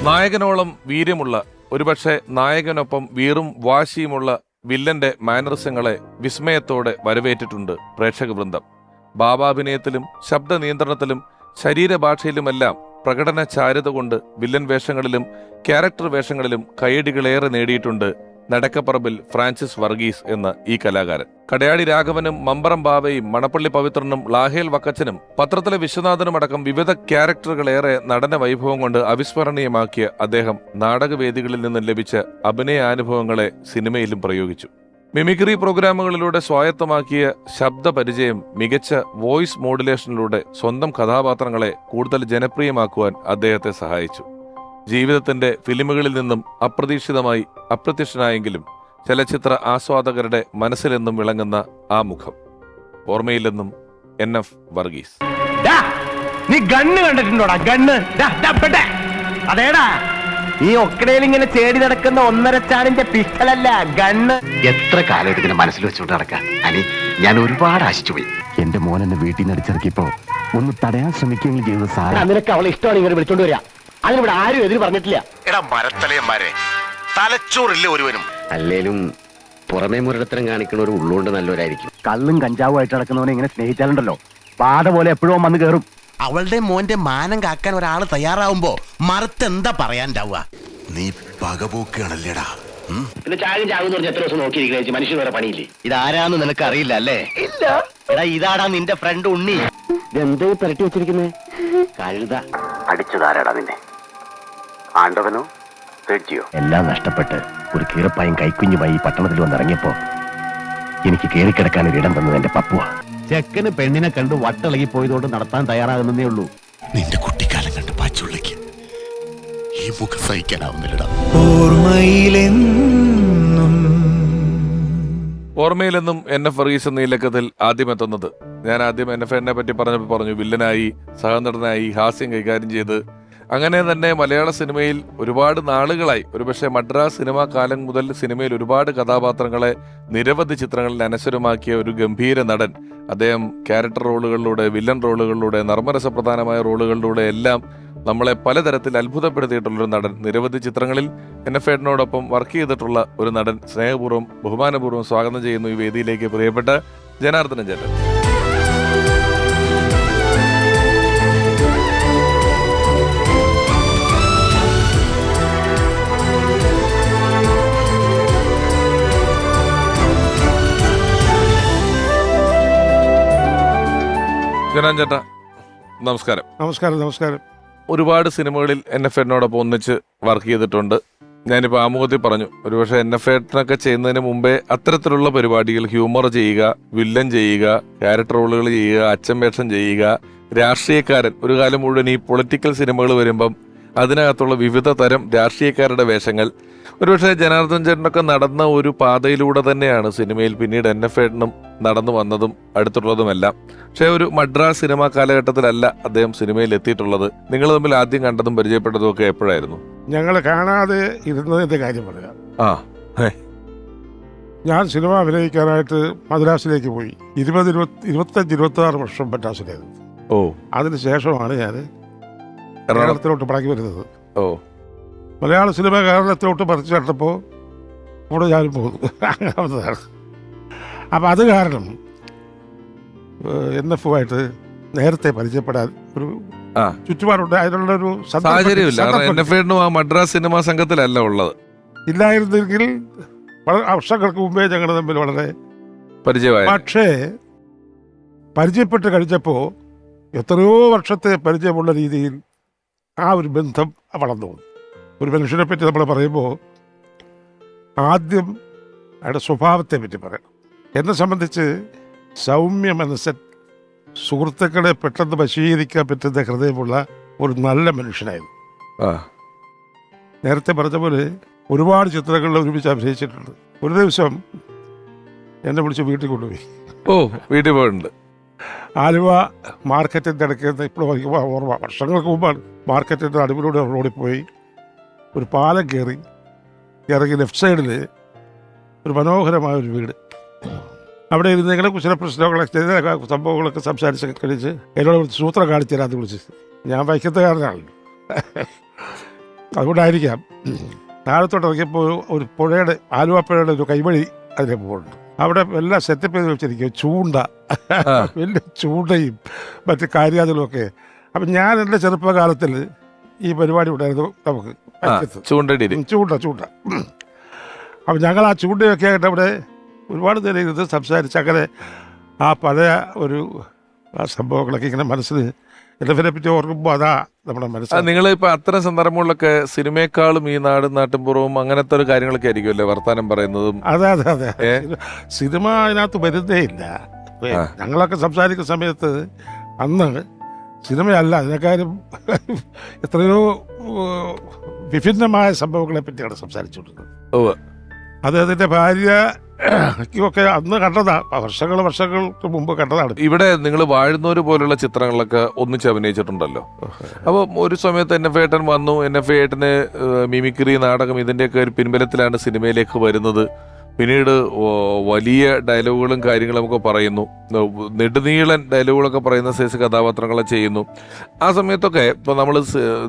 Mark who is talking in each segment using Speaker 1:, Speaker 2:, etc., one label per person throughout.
Speaker 1: നായകനോളം വീര്യമുള്ള, ഒരുപക്ഷെ നായകനൊപ്പം വീറും വാശിയുമുള്ള വില്ലന്റെ മാനറിസങ്ങളെ വിസ്മയത്തോടെ വരവേറ്റിട്ടുണ്ട് പ്രേക്ഷക വൃന്ദം. ഭാവാഭിനയത്തിലും ശബ്ദ നിയന്ത്രണത്തിലും ശരീരഭാഷയിലുമെല്ലാം പ്രകടന ചാരുത കൊണ്ട് വില്ലൻ വേഷങ്ങളിലും ക്യാരക്ടർ വേഷങ്ങളിലും കയ്യടികളേറെ നേടിയിട്ടുണ്ട് നടക്കപ്പറമ്പിൽ ഫ്രാൻസിസ് വർഗീസ് എന്ന ഈ കലാകാരൻ. കടയാടി രാഘവനും മമ്പറം ബാവയും മണപ്പള്ളി പവിത്രനും ലാഹേൽ വക്കച്ചനും പത്രത്തിലെ വിശ്വനാഥനും അടക്കം വിവിധ ക്യാരക്ടറുകളേറെ നടന വൈഭവം കൊണ്ട് അവിസ്മരണീയമാക്കിയ അദ്ദേഹം നാടകവേദികളിൽ നിന്നും ലഭിച്ച അഭിനയാനുഭവങ്ങളെ സിനിമയിലും പ്രയോഗിച്ചു. മിമിക്രി പ്രോഗ്രാമുകളിലൂടെ സ്വായത്തമാക്കിയ ശബ്ദ പരിചയം മികച്ച വോയിസ് മോഡുലേഷനിലൂടെ സ്വന്തം കഥാപാത്രങ്ങളെ കൂടുതൽ ജനപ്രിയമാക്കുവാൻ അദ്ദേഹത്തെ സഹായിച്ചു. ജീവിതത്തിന്റെ ഫിലിമുകളിൽ നിന്നും അപ്രതീക്ഷിതമായി അപ്രത്യക്ഷനായെങ്കിലും ചലച്ചിത്ര ആസ്വാദകരുടെ മനസ്സിലെന്നും വിളങ്ങുന്ന ആ മുഖം. ഓർമ്മയിലെന്നും NF വർഗീസ്.
Speaker 2: നീ ഗണ്ണ് കണ്ടിട്ടുണ്ടോടാ? ഗണ്ണ് അതേടാ, ഈ ഒക്കടയിൽ ഇങ്ങനെ ചേടി നടക്കുന്ന 1.5 ചാണിന്റെ പിസ്റ്റലല്ല, ഗണ്ണ്.
Speaker 3: എത്ര കാലം ഇതിങ്ങനെ മനസ്സിൽ വെച്ചുകൊണ്ട് നടക്കാൻ അനി, ഞാൻ ഒരുപാട് ആശിച്ചു പോയി. എന്റെ മോൻ എന്നെ വീട്ടിൽ നിന്ന് അടിച്ചിറക്കിയപ്പോ ഒന്ന് തടയാൻ ശ്രമിക്കുകയും ചെയ്തത് സാറാ.
Speaker 2: നിനക്ക് അവളെ ഇഷ്ടമാണ് ഇങ്ങനെ വിളിച്ചോണ്ട് വരിക. അതിനിവിടെ ആരും എതിര് പറഞ്ഞിട്ടില്ല.
Speaker 4: എടാ മരത്തലയന്മാരെ, തലച്ചോറില്ല ഒരുവനും.
Speaker 3: അല്ലേലും പുറമേ മുരടത്തരം കാണിക്കുന്ന ഒരു ഉള്ളുകൊണ്ട് നല്ലവരായിരിക്കും.
Speaker 2: കള്ളും കഞ്ചാവും ആയിട്ട് നടക്കുന്നവനെ ഇങ്ങനെ സ്നേഹിച്ചാലുണ്ടല്ലോ, പാത പോലെ എപ്പോഴും വന്ന് കയറും.
Speaker 4: അവളുടെ മോന്റെ മാനം കാക്കാൻ ഒരാള് തയ്യാറാവുമ്പോ മറുത്തെന്താ പറയാണ്ടാവുക? നീ പകപോക്കുകയാണല്ലേടാ.
Speaker 2: പിന്നെ ചാകും ചാകും പറഞ്ഞ എത്ര ദിവസം നോക്കിയിരിക്കണേ, മനുഷ്യന് വേറെ പണിയില്ലേ?
Speaker 3: ഇതാരാന്ന് നിനക്ക് അറിയില്ല അല്ലേ?
Speaker 2: ഇല്ല.
Speaker 3: എടാ, ഇതാടാ നിന്റെ ഫ്രണ്ട് ഉണ്ണി.
Speaker 2: ഇതെന്തോ പുരട്ടി വെച്ചിരിക്കുന്നേ?
Speaker 3: കഴുത. അടിച്ചതാരാടാ നിന്നെ? ആണ്ടവനോ തെറ്റിയോ?
Speaker 2: എല്ലാം നഷ്ടപ്പെട്ട് ഒരു കീറപ്പായും കൈക്കുഞ്ഞുമായി ഈ പട്ടണത്തിൽ വന്നിറങ്ങിയപ്പോ എനിക്ക് കയറിക്കിടക്കാൻ ഒരിടം തന്നത് എന്റെ പപ്പുവ. ചെക്കന് പെണ്ണിനെ കണ്ട് വട്ടിളകി പോയതുകൊണ്ട് നടത്താൻ തയ്യാറാകുന്നേ ഉള്ളൂ.
Speaker 4: നിന്റെ കുട്ടിക്കാലം കണ്ട് പാച്ചുള്ളക്ക് ഈ മുഖം സഹിക്കാനാവുന്നില്ലടാ.
Speaker 1: ഓർമ്മയിലെന്നും NF വർഗീസ് എന്ന ഈ ലക്കത്തിൽ ആദ്യമെത്തുന്നത്. ഞാൻ ആദ്യം NF പറ്റി പറഞ്ഞു വില്ലനായി, സഹനടനായി, ഹാസ്യം കൈകാര്യം ചെയ്ത് അങ്ങനെ തന്നെ മലയാള സിനിമയിൽ ഒരുപാട് നാളുകളായി, ഒരുപക്ഷെ മദ്രാസ് സിനിമാ കാലം മുതൽ സിനിമയിൽ ഒരുപാട് കഥാപാത്രങ്ങളെ നിരവധി ചിത്രങ്ങളിൽ അനശ്വരമാക്കിയ ഒരു ഗംഭീര നടൻ. അദ്ദേഹം ക്യാരക്ടർ റോളുകളിലൂടെ, വില്ലൻ റോളുകളിലൂടെ, നർമ്മരസപ്രധാനമായ റോളുകളിലൂടെ എല്ലാം നമ്മളെ പലതരത്തിൽ അത്ഭുതപ്പെടുത്തിയിട്ടുള്ളൊരു നടൻ. നിരവധി ചിത്രങ്ങളിൽ NF വർക്ക് ചെയ്തിട്ടുള്ള ഒരു നടൻ. സ്നേഹപൂർവ്വം ബഹുമാനപൂർവ്വം സ്വാഗതം ചെയ്യുന്നു ഈ വേദിയിലേക്ക് പ്രിയപ്പെട്ട ജനാർദ്ദനൻ ചേട്ടൻ. ജനാൻ ചേട്ടാ നമസ്കാരം.
Speaker 5: നമസ്കാരം.
Speaker 1: ഒരുപാട് സിനിമകളിൽ NF ഒന്നിച്ച് വർക്ക് ചെയ്തിട്ടുണ്ട്. ഞാനിപ്പോൾ ആമുഖത്തിൽ പറഞ്ഞു, ഒരുപക്ഷെ NF ചെയ്യുന്നതിന് മുമ്പേ അത്തരത്തിലുള്ള പരിപാടികൾ, ഹ്യൂമർ ചെയ്യുക, വില്ലൻ ചെയ്യുക, ക്യാരക്ടർ റോളുകൾ ചെയ്യുക, അച്ഛൻ വേഷം ചെയ്യുക, രാഷ്ട്രീയക്കാരൻ, ഒരു കാലം മുഴുവൻ ഈ പൊളിറ്റിക്കൽ സിനിമകൾ വരുമ്പം അതിനകത്തുള്ള വിവിധ തരം രാഷ്ട്രീയക്കാരുടെ വേഷങ്ങൾ, ഒരുപക്ഷെ ജനാർദ്ദൻ ചേട്ടനൊക്കെ നടന്ന ഒരു പാതയിലൂടെ തന്നെയാണ് സിനിമയിൽ പിന്നീട് NF നടന്നു വന്നതും അടുത്തുള്ളതുമെല്ലാം. പക്ഷേ ഒരു മദ്രാസ് സിനിമാ കാലഘട്ടത്തിലല്ല അദ്ദേഹം സിനിമയിൽ എത്തിയിട്ടുള്ളത്. നിങ്ങൾ തമ്മിൽ ആദ്യം കണ്ടതും പരിചയപ്പെട്ടതും ഒക്കെ എപ്പോഴായിരുന്നു?
Speaker 5: ഞങ്ങൾ കാണാതെ ഇരുന്നതിന്റെ കാര്യം പറയാം. ഞാൻ സിനിമ അഭിനയിക്കാനായിട്ട് മദ്രാസിലേക്ക് പോയി. 25-26 വർഷം മദ്രാസിലായിരുന്നു. അതിനുശേഷമാണ് ഞാൻ കേരളത്തിലോട്ട് മടങ്ങി വരുന്നത്. മലയാള സിനിമ കേരളത്തിലോട്ട് പറിച്ചു നട്ടപ്പോൾ ഇവിടെ ഞാനും പോകുന്നു. അങ്ങനതാണ്. അപ്പം അത് കാരണം NF നേരത്തെ പരിചയപ്പെടാൻ ഒരു ചുറ്റുപാടുണ്ട്. അതിനുള്ള ഒരു
Speaker 1: സാഹചര്യമില്ല. മദ്രാസ് സിനിമാ സംഘത്തിലല്ല ഉള്ളത്.
Speaker 5: ഇല്ലായിരുന്നെങ്കിൽ വർഷങ്ങൾക്ക് മുമ്പേ ഞങ്ങൾ തമ്മിൽ വളരെ
Speaker 1: പരിചയമായി.
Speaker 5: പക്ഷേ പരിചയപ്പെട്ട് കഴിച്ചപ്പോൾ എത്രയോ വർഷത്തെ പരിചയമുള്ള രീതിയിൽ ആ ഒരു ബന്ധം വളർന്നു. ഒരു മനുഷ്യനെ പറ്റി നമ്മൾ പറയുമ്പോൾ ആദ്യം അയാളുടെ സ്വഭാവത്തെ പറ്റി പറയണം. എന്നെ സംബന്ധിച്ച് സൗമ്യ മനസ്സൻ, സുഹൃത്തുക്കളെ പെട്ടെന്ന് വശീകരിക്കാൻ പറ്റുന്ന ഹൃദയമുള്ള ഒരു നല്ല മനുഷ്യനായിരുന്നു. നേരത്തെ പറഞ്ഞ പോലെ ഒരുപാട് ചിത്രങ്ങളിൽ ഒരുമിച്ച് അഭിനയിച്ചിട്ടുണ്ട്. ഒരു ദിവസം എന്നെ വിളിച്ച് വീട്ടിൽ കൊണ്ടുപോയി.
Speaker 1: വീട്ടിൽ പോയിട്ടുണ്ട്.
Speaker 5: ആലുവ മാർക്കറ്റിൻ്റെ ഇടയ്ക്ക്, ഇപ്പോൾ ഓർമ്മ, വർഷങ്ങൾക്ക് മുമ്പാണ്. മാർക്കറ്റിൻ്റെ നടുവിലൂടെ റോഡിൽ പോയി ഒരു പാലം കയറി ഇറങ്ങി ലെഫ്റ്റ് സൈഡിൽ ഒരു മനോഹരമായൊരു വീട്. അവിടെ ഇരുന്ന് ഞങ്ങളെ ചില പ്രശ്നങ്ങളൊക്കെ സംഭവങ്ങളൊക്കെ സംസാരിച്ചൊക്കെ കഴിച്ച് എന്നോട് സൂത്രം കാണിച്ചു തരാമെന്ന് വിളിച്ച്. ഞാൻ വൈക്കത്തുകാരനാണല്ലോ. അതുകൊണ്ടായിരിക്കാം താഴത്തോട്ട് ഇറങ്ങിയപ്പോൾ ഒരു പുഴയുടെ ആലുവ പുഴയുടെ ഒരു കൈവഴി അതിലെ പോകുന്നുണ്ട്. അവിടെ എല്ലാം സെറ്റപ്പ് ചെയ്ത് വെച്ചിരിക്കും. ചൂണ്ട, വലിയ ചൂണ്ടയും മറ്റ് കാര്യാതിലും ഒക്കെ. അപ്പം ഞാൻ എൻ്റെ ചെറുപ്പകാലത്തിൽ ഈ പരിപാടി ഉണ്ടായിരുന്നു നമുക്ക് ചൂണ്ട. അപ്പം ഞങ്ങൾ ആ ചൂണ്ടയൊക്കെ ആയിട്ട് അവിടെ ഒരുപാട് നേരം ഇരുന്ന് സംസാരിച്ച് അങ്ങനെ ആ പഴയ ഒരു ആ സംഭവങ്ങളൊക്കെ ഇങ്ങനെ മനസ്സിൽ എന്നെ പറ്റി ഓർക്കുമ്പോൾ അതാ നമ്മുടെ മനസ്സിൽ.
Speaker 1: നിങ്ങൾ ഇപ്പൊ അത്തരം സന്ദർഭങ്ങളിലൊക്കെ സിനിമയെക്കാളും ഈ നാടും നാട്ടിൻപുറവും അങ്ങനത്തെ ഒരു കാര്യങ്ങളൊക്കെ ആയിരിക്കുമല്ലേ വർത്താനം പറയുന്നതും?
Speaker 5: അതെ. സിനിമ അതിനകത്ത് വരുന്നേ ഇല്ല. ഞങ്ങളൊക്കെ സംസാരിക്കുന്ന സമയത്ത് അന്ന് സിനിമയല്ല, അതിനെക്കാളും എത്രയോ വിഭിന്നമായ സംഭവങ്ങളെ പറ്റിയാണ് സംസാരിച്ചുകൊണ്ടിരുന്നത്. അദ്ദേഹത്തിന്റെ ഭാര്യയൊക്കെ അന്ന് കണ്ടതാ, വർഷങ്ങൾക്ക് മുമ്പ് കണ്ടതാണ്.
Speaker 1: ഇവിടെ നിങ്ങൾ വാഴുന്നവര് പോലുള്ള ചിത്രങ്ങളിലൊക്കെ ഒന്നിച്ച് അഭിനയിച്ചിട്ടുണ്ടല്ലോ. അപ്പോൾ ഒരു സമയത്ത് NF ഏട്ടൻ വന്നു. NF ഏട്ടന് മിമിക്രി, നാടകം ഇതിന്റെയൊക്കെ ഒരു പിൻബലത്തിലാണ് സിനിമയിലേക്ക് വരുന്നത്. പിന്നീട് വലിയ ഡയലോഗുകളും കാര്യങ്ങളൊക്കെ പറയുന്നു, നെടുനീളൻ ഡയലോഗുകളൊക്കെ പറയുന്ന സൈസ് കഥാപാത്രങ്ങളെ ചെയ്യുന്നു. ആ സമയത്തൊക്കെ ഇപ്പോൾ നമ്മൾ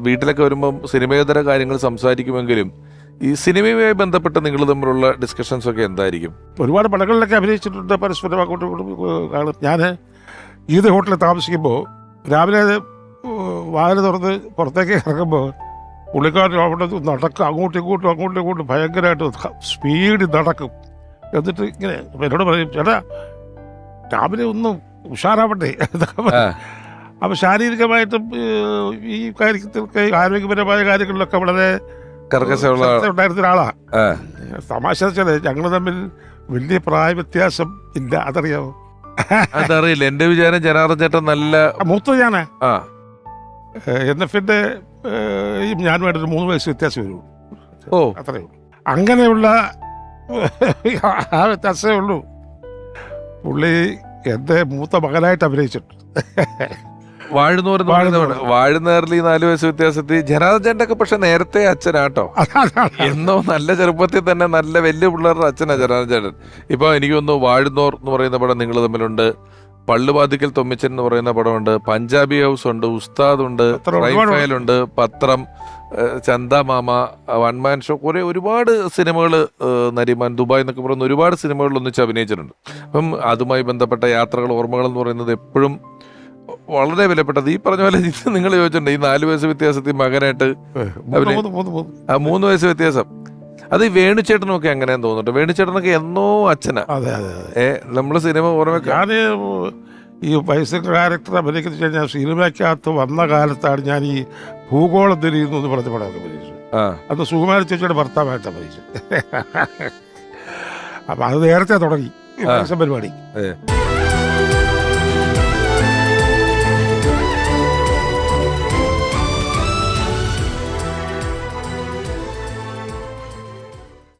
Speaker 1: വീട്ടിലൊക്കെ വരുമ്പം സിനിമേതര കാര്യങ്ങൾ സംസാരിക്കുമെങ്കിലും ഈ സിനിമയുമായി ബന്ധപ്പെട്ട് നിങ്ങൾ തമ്മിലുള്ള ഡിസ്കഷൻസ് ഒക്കെ എന്തായിരിക്കും?
Speaker 5: ഒരുപാട് പടങ്ങളിലൊക്കെ അഭിനയിച്ചിട്ടുണ്ട്, പരസ്പരം അങ്ങോട്ടും ഇങ്ങോട്ടും കാണും. ഞാൻ ഈദ് ഹോട്ടലിൽ താമസിക്കുമ്പോൾ രാവിലെ വാതിൽ തുറന്ന് പുറത്തേക്ക് ഇറങ്ങുമ്പോൾ പുള്ളിക്കാരൻ അവിടെ നടക്കും, അങ്ങോട്ടും ഇങ്ങോട്ടും ഭയങ്കരമായിട്ട് സ്പീഡിൽ നടക്കും. എന്നിട്ട് ഇങ്ങനെ എന്നോട് പറയും, ചേട്ടാ രാവിലെ ഒന്നും ഉഷാറാവട്ടെ. അപ്പം ശാരീരികമായിട്ടും ഈ കാര്യത്തിലൊക്കെ ആരോഗ്യപരമായ കാര്യങ്ങളിലൊക്കെ വളരെ ഉണ്ടായിരുന്ന ഒരാളാ. തമാശ വെച്ചാൽ ഞങ്ങൾ തമ്മിൽ വലിയ പ്രായ വ്യത്യാസം ഇല്ല. അതറിയാമോ?
Speaker 1: അതറിയില്ല. എന്റെ വിചാരം ജനാർദ്ദൻ ചേട്ടൻ നല്ല
Speaker 5: മൂത്ത ഞാനാ. NFന്റെ ഞാനുമായിട്ട് 3 വയസ്സ് വ്യത്യാസം വരുള്ളൂ. അത്രയേ ഉള്ളൂ. അങ്ങനെയുള്ള ആ വ്യത്യാസമേ ഉള്ളൂ. പുള്ളി എൻ്റെ മൂത്ത മകനായിട്ട് അഭിനയിച്ചിട്ടുണ്ട്.
Speaker 1: വാഴുന്നേറിൽ 4 വയസ്സ് വ്യത്യാസത്തിൽ ജനാർദ്ദൻ ചേട്ടൻ്റെ ഒക്കെ പക്ഷെ നേരത്തെ അച്ഛനാട്ടോ. എന്നോ നല്ല ചെറുപ്പത്തിൽ തന്നെ നല്ല വലിയ പിള്ളേരുടെ അച്ഛനാ ജനാർദ്ദൻ ചേട്ടൻ. ഇപ്പൊ എനിക്ക് തോന്നുന്നു വാഴുന്നോർ എന്ന് പറയുന്ന പടം നിങ്ങൾ തമ്മിലുണ്ട്, പള്ളുവാതിക്കൽ തൊമ്മിച്ചൻ എന്ന് പറയുന്ന പടമുണ്ട്, പഞ്ചാബി ഹൗസ് ഉണ്ട്, ഉസ്താദ് ഉണ്ട്, ഉണ്ട്, പത്രം, ചന്ദ മാമ, വൺമാൻ ഷോ, കുറെ ഒരുപാട് സിനിമകൾ, നരിമാൻ, ദുബായ് എന്നൊക്കെ പറയുന്ന ഒരുപാട് സിനിമകളിൽ ഒന്നിച്ച് അഭിനയിച്ചിട്ടുണ്ട്. അപ്പം അതുമായി ബന്ധപ്പെട്ട യാത്രകൾ, ഓർമ്മകൾ എന്ന് പറയുന്നത് എപ്പോഴും വളരെ വിലപ്പെട്ടത്. ഈ പറഞ്ഞ പോലെ നിങ്ങൾ ചോദിച്ചിട്ടുണ്ട് ഈ 4 വയസ്സ് വ്യത്യാസത്തിൽ മകനായിട്ട് 3 വയസ്സ് വ്യത്യാസം. അത് ഈ വേണുചേട്ടനൊക്കെ അങ്ങനെയാന്ന് തോന്നുന്നുണ്ട്. വേണുചേട്ടനൊക്കെ എന്നോ അച്ഛനാ. നമ്മള് സിനിമ ഓർമ്മ
Speaker 5: ഈ വയസ്സ് ക്യാരക്ടർ അഭിനയിക്കുന്ന കഴിഞ്ഞാൽ സിനിമയ്ക്കകത്ത് വന്ന കാലത്താണ് ഞാൻ ഈ ഭൂഗോളം തിരിയുന്നു എന്ന് പറഞ്ഞ പടമൊക്കെ അഭിനയിച്ചു. അന്ന് സുകുമാരി ചേച്ചിയുടെ ഭർത്താവായിട്ട് അഭിനയിച്ചു. അപ്പൊ അത് നേരത്തെ തുടങ്ങി പരിപാടി.